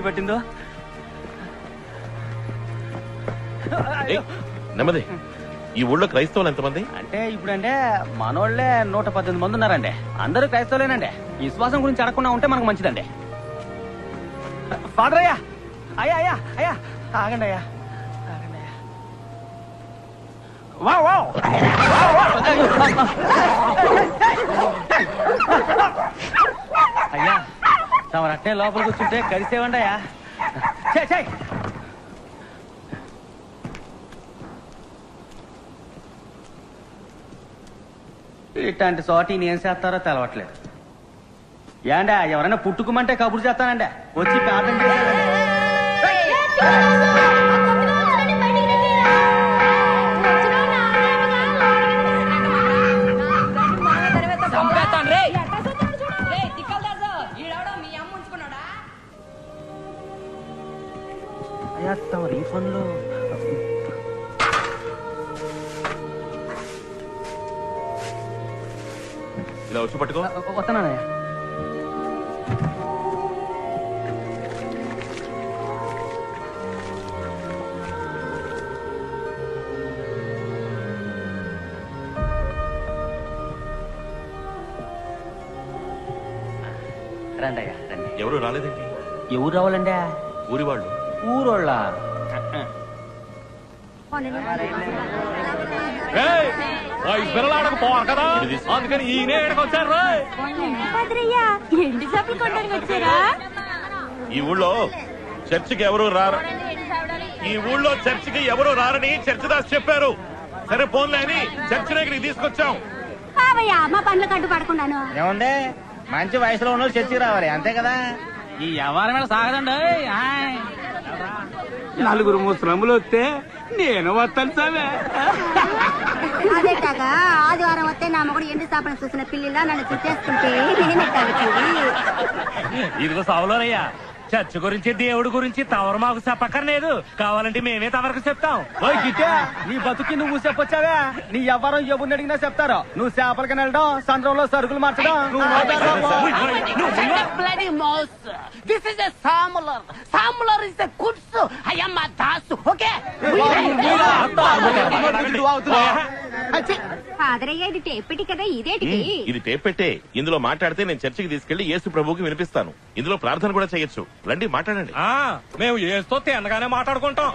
పట్టిందో నెమ్మది. ఈ ఊళ్ళో క్రైస్తవులు ఎంతమంది? అంటే ఇప్పుడంటే మనోళ్లే 118 మంది ఉన్నారండి. అందరూ క్రైస్తవులేనండి. విశ్వాసం గురించి అడగకుండా ఉంటే మనకు మంచిదండి. ఫాదర్ అయ్యా, అయ్యా అయ్యా అయ్యా ఆగండి అయ్యా, ఆగండి అయ్యా. వావ్ వావ్ అయ్యా, తమరు అట్టే లోపల కూర్చుంటే కలిసేవండి అయ్యా. చెయ్ ఇట్లాంటి చోట ఏం చేస్తారో తెలవట్లేదు. ఏండా ఎవరైనా పుట్టుకుమంటే కబురు చేస్తానండి, వచ్చి ప్రార్థన చేశానండి. అయ్యా తమ రీఫండ్లో ఇలా వచ్చి పట్టుకో. వస్తున్నానయ్యా. రండి అయ్యా రండి. ఎవరు రాలేదేంటి? ఎవరు రావాలండి? ఊరి వాళ్ళు. ఊరోళ్ళ పిల్లలాడకపోవాలి కదా, అందుకని ఈయన వచ్చారు. ఎండి చేపలు కొనడానికి వచ్చారా? ఈ ఊళ్ళో చర్చికి ఎవరు రారు. ఈ ఊళ్ళో చర్చికి ఎవరు రారని చర్చి దాస్ చెప్పారు. సరే పోన్లే అని చర్చి దగ్గరికి తీసుకొచ్చాం. మా పనులు కట్టు పడకుండాను. ఏముంది, మంచి వయసులో ఉన్న చర్చికి రావాలి, అంతే కదా. ఈ వ్యవహారం మీద సాగదండి. నలుగురు ముసలములు వస్తే నేను వస్తాను సామే. అదేటాగా ఆదివారం వస్తే నా మొగుడు ఎండి చేపలు చూసిన పిల్లిలా నన్ను చుట్టేస్తుంటే ఇదిగో సావులోనయ్యా, చర్చ్ గురించి దేవుడి గురించి తవరు మాకు చెప్పక్కర్లేదు. కావాలంటే మేమే తవరకు చెప్తాం. ఓయ్ గిట్టే, నీ బతుకి నువ్వు చెప్పొచ్చావా? నీ ఎవరం ఎవరిని అడిగినా చెప్తారు. నువ్వు చేపలకి వెళ్ళడం, సంద్రంలో సరుకులు మార్చడం. ఫాదరయ్య ఇది టేపెట్టి కదా, ఇదేటికి? ఇది టేప్ పెట్టే. ఇందులో మాట్లాడితే నేను చర్చికి తీసుకెళ్లి యేసు ప్రభువుకి వినిపిస్తాను. ఇందులో ప్రార్థన కూడా చేయొచ్చు. రండి మాట్లాడండి. మేము ఏస్తో తిన్నగానే మాట్లాడుకుంటాం.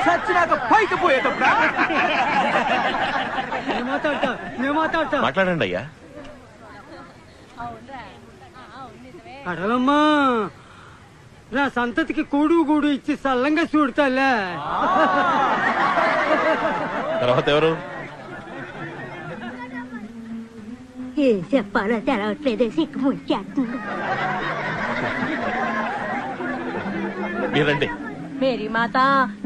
చచ్చినాక పైకి పోయేటప్పుడు మాట్లాడండి అయ్యా. అడవమ్మా, నా సంతతికి కూడు గూడు ఇచ్చి సల్లంగా చూడతాలే. తర్వాత ఎవరు? ఏం చెప్పాలో తెలవట్లేదే, సిక్కు ముంచేస్తుంది. మీరండి. మేరీ మాత,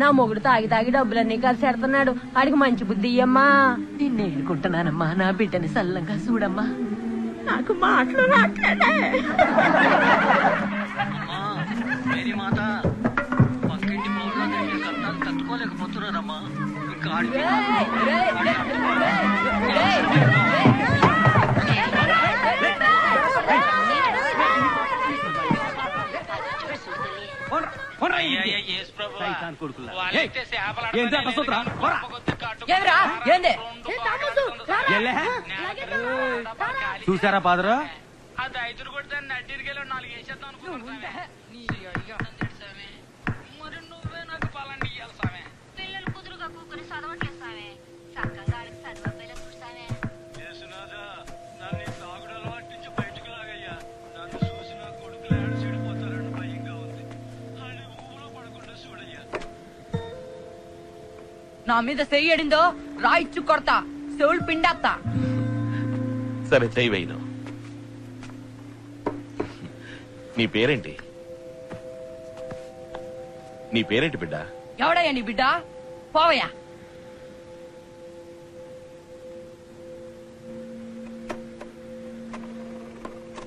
నా మొగుడు తాగి తాగి డబ్బులన్నీ కలిసి ఎడుతున్నాడు. ఆడికి మంచి బుద్ధి ఇయ్యమ్మా. నిన్ను ఏనుకుంటున్నానమ్మా, నా బిడ్డని సల్లంగా చూడమ్మా. నాకు మాటలు రాట్లేదే. తట్టుకోలేకపోతున్నారమ్మా. చూసారా పాదరు? అది 5 కొడితే నడ్డిరికెళ్ళి 4 వేసేద్దాం అనుకుంటా. మరి నువ్వే నాకు పాలండి ఇయ్యాలి సామే. పిల్లలు కుదురుగా కూకుని చదవట్లేదు సామే. చక్కగా చదవపోయినా చూసామే. నన్ను తాగుడు అలవాటు నుంచి బయటకు లాగయ్యా. నన్ను చూసి నా కొడుకులు ఏడు చెడిపోతారని భయంగా ఉంది. అని ఊళ్ళో పడకుండా చూడయ్యా. నా మీద చెయ్యడిందో రాయిచ్చు కొడతా, చెవులు పిండేస్తా. సరే చెయ్యి వేయను. నీ పేరేంటి? నీ పేరేంటి బిడ్డ? ఎవడయ్యా నీ బిడ్డ? పోవయ్యా.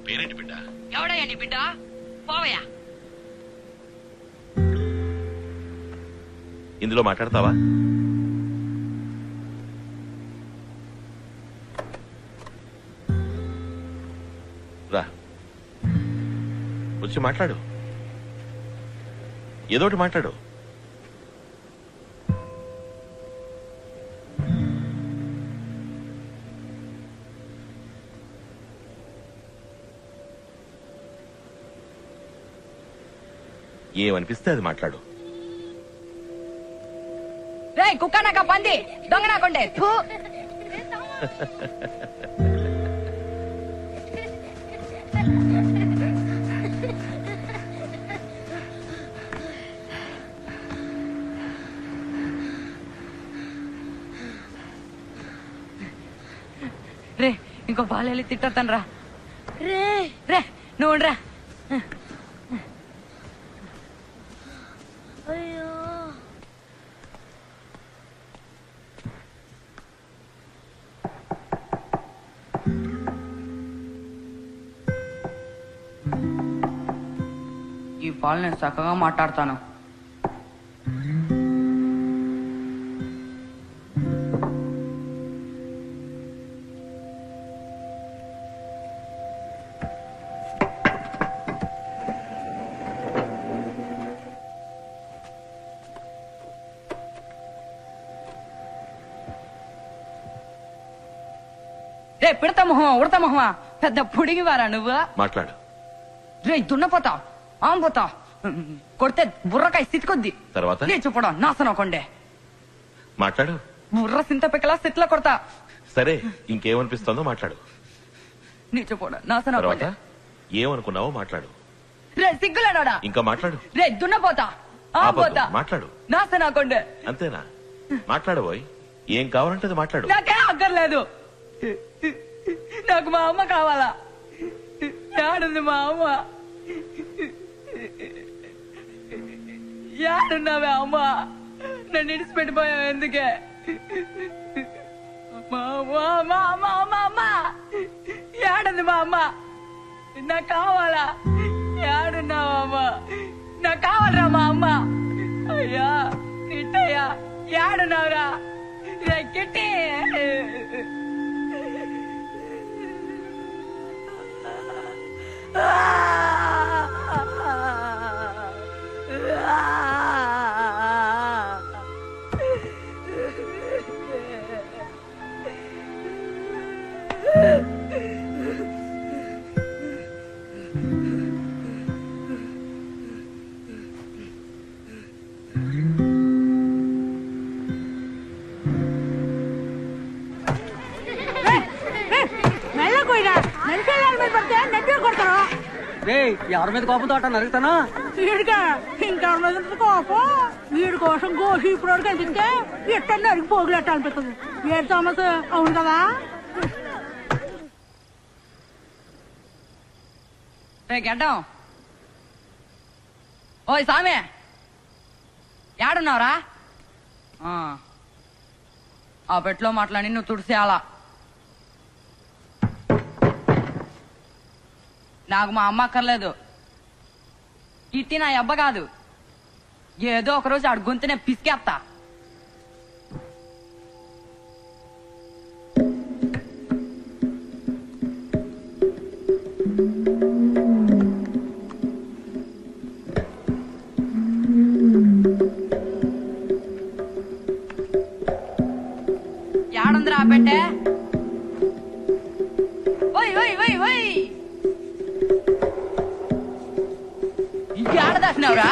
పేరేంటి బిడ్డ? ఎవడయ్యా నీ బిడ్డ? పోవయ్యా. ఇందులో మాట్లాడతావా? రా, వచ్చి మాట్లాడు. ఏదోటి మాట్లాడు. ఏమనిపిస్తే అది మాట్లాడు. రే కుక్క నాక పంది దొంగ నాకుండే రే ఇంకో బాలెళ్ళి తిట్టొద్దాను రా. రే రే నువ్వు రా. ఈ పాలు నేను చక్కగా మాట్లాడతాను. రే పిడతా మొహమా ఉడతా మొహమా పెద్ద పుడిగి వారా నువ్వు. మాట్లాడు. రే దున్నపోతా ఆంపోతా కొడితే బుర్రకాయ స్థితికొద్ది. తర్వాత నీ చూపడం నాశనం కొండే. మాట్లాడు. బుర్ర సింత పిక్కలా స్థితిలో కొడతా. సరే ఇంకేమనిపిస్తుందో మాట్లాడు. నీ చూపడం నాశనం తర్వాత కొండే. ఏమనుకున్నావో మాట్లాడు. రే సిగ్గులేడా. ఇంకా మాట్లాడు. రే దున్నపోతా ఆంపోతా మాట్లాడు. నాశనం కొండే. అంతేనా? మాట్లాడబోయ్. ఏం కావాలంటే అది మాట్లాడు. నాకే అక్కర్లేదు. నాకు మా అమ్మ కావాలా. ఏడుంది మా అమ్మ. ఏడున్నావే అమ్మ. నన్ను ఇడిచిపెట్టిపోయావు ఎందుకే. మా అమ్మ ఏడుంది మా అమ్మ. నాకు కావాలా. ఏడున్నావా అమ్మ. నాకు కావాలరా మా అమ్మ. అయ్యా కిట్టయ్యా ఏడున్నావురా. కిట్టి ఎవరి మీద కోపంతో అట్ట నరుగుతాను. వీడిగా ఇంకెవరి మీద కోపం. వీడి కోసం గోసి ఇప్పుడు కనిపిస్తే ఎట్ట నరికి పోగులు ఎట్ట అనిపిస్తుంది. వీడి సమస్య అవును కదా. గడ్డం ఓయ్ సామే ఏడున్నావురా. ఆ పెట్లో మాట్లాడి నువ్వు తుడిసేయాలా. నాకు మా అమ్మ అక్కర్లేదు. ఇట్టి నా అబ్బ కాదు. ఏదో ఒకరోజు ఆడు గొంతునే పిసికేస్తా. ఏడుందిరా ఆ పెట్టే. ఓయ్ ఓయ్ ఓయ్ ఓయ్ ఏడ దాచినావురా.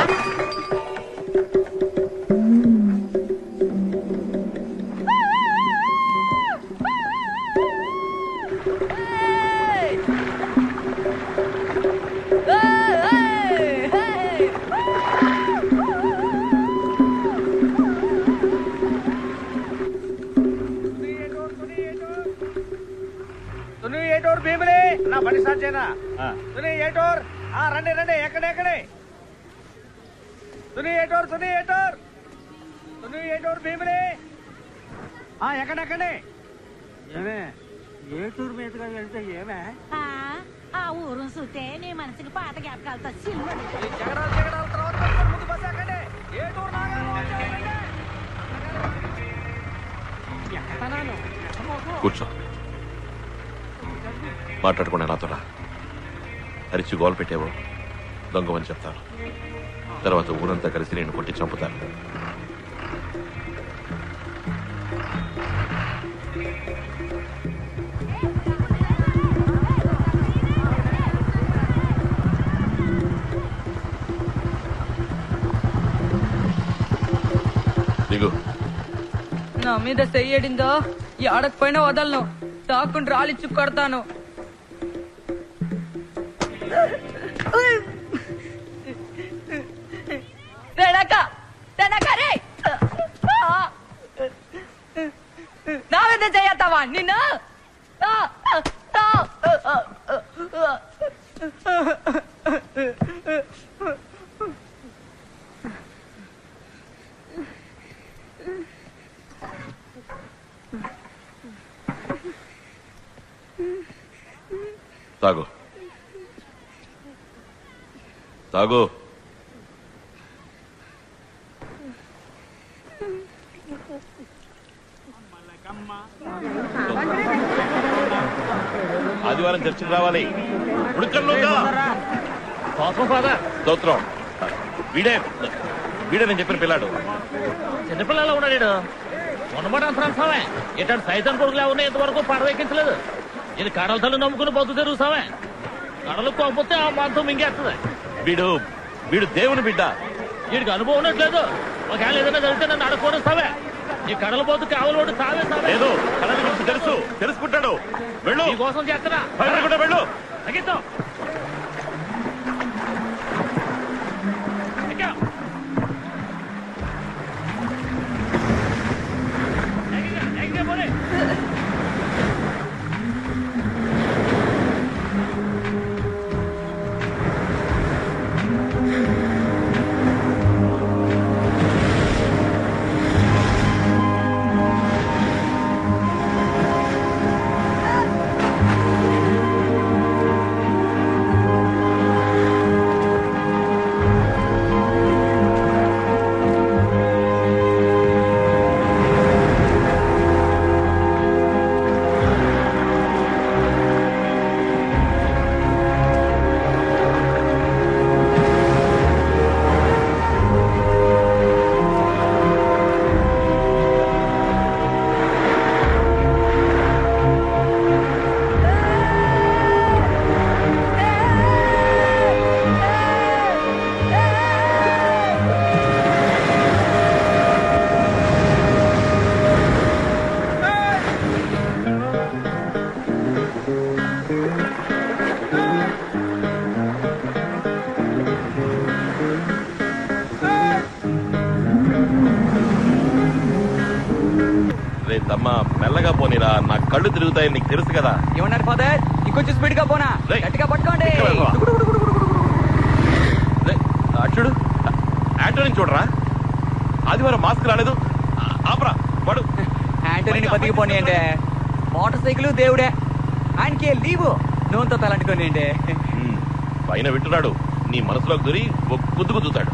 ఏటోర్ భీమిలే నా బండి స్టార్ట్ చేయనా. ఏటోర్ రండి రండి. ఎక్కడే ఏటోర్ భీమిలే ఎక్కడెక్కడే. ఏమే ఏటూరు మీదుగా వెళ్తే ఏమే ఆ ఊరు చూస్తే నీ మనసుకి పాత జ్ఞాపకాలతో సిల్లు ముందు బస్ ఎక్కండి. ఏటూరు కూర్చో. మాట్లాడకుండా నాతో రా. అరిచి గోలు పెట్టేవో దొంగమని చెప్తాను. తర్వాత ఊరంతా కలిసి నేను కొట్టి చంపుతాను. దిగు. నా మీద చెయ్యడిందో ఆడకపోయినా వదలను, తాకుండా రాలిచ్చు కొడతాను. నా మీద చెయ్యతావా నిన్ను? తాగు తాగు. ఆదివారం చర్చికి రావాలి. స్తోత్రం. వీడే వీడే నేను చెప్పిన పిల్లాడు. చిన్నపిల్లలు ఉన్నాడు. ఉన్నమాట అంతరాంశమే ఇట్లాంటి సైతం కొడుకులు ఎవరిని ఇంతవరకు పడవెక్కించలేదు. ఇది కడల తల్లి నమ్ముకుని బతు తెరుగుతావే. కడలు కోకపోతే ఆ మాంసం మింగేస్తుంది. వీడు దేవుని బిడ్డ. వీడికి అనుభవం ఉన్నట్లేదు. ఒకవేళ ఏదైనా జరిగితే నన్ను అడగకూడస్తావే. ఈ కడల పోతు కావలి సావే సావే. లేదు, కడల గురించి తెలుసుకుంటాడు. వెళ్ళు. నీ కోసం చేస్తున్నా. వెళ్ళు. తగ్గిద్దాం. తమ్మా మెల్లగా పోనీరా, నా కళ్ళు తిరుగుతాయి, నీకు తెలుసు కదా. ఏమన్నారు ఫాదర్? ఇంకొంచెం స్పీడ్ గా పోనా? గట్టిగా పట్టుకోండి. చూడు, ఆంటోని చూడరా, ఆదివారం మాస్క్ రాలేదు. ఆపరా పడు. ఆంటోని బతికిపోని అంటే మోటార్ సైకిల్ దేవుడే, ఆయనకి లీవు నూనెతో తలంటుకోని అంటే పైన వింటున్నాడు, నీ మనసులోకి దూరి గుద్దుతాడు.